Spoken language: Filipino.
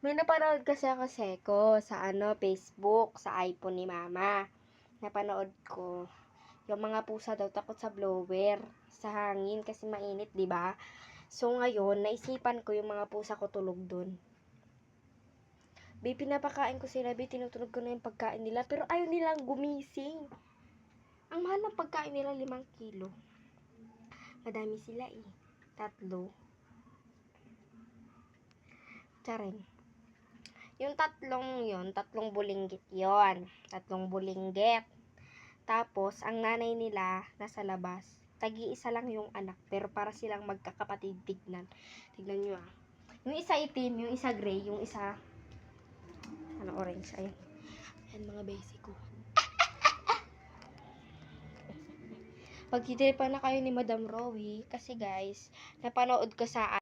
May napanood kasi ako seko sa Facebook, sa iPhone ni mama. Napanood ko. Yung mga pusa daw takot sa blower, sa hangin kasi mainit, 'di ba? So ngayon, naisipan ko yung mga pusa ko tulog dun. Pinapakain ko sila, tinutunog ko na yung pagkain nila, pero ayaw nilang gumising. Ang mahal ng pagkain nila, 5 kilo. Madami sila eh. 3. Charing. Yung 3 bulinggit yon. 3 bulinggit. Tapos, ang nanay nila, nasa labas. Tagi-isa lang yung anak, pero para silang magkakapatid tignan. Tignan nyo ah. Yung isa itim, yung isa gray, yung isa, orange. Ayan. Ayan mga basic ko. Pagtitiripan na kayo ni Madam Rowie, kasi guys, napanood ko sa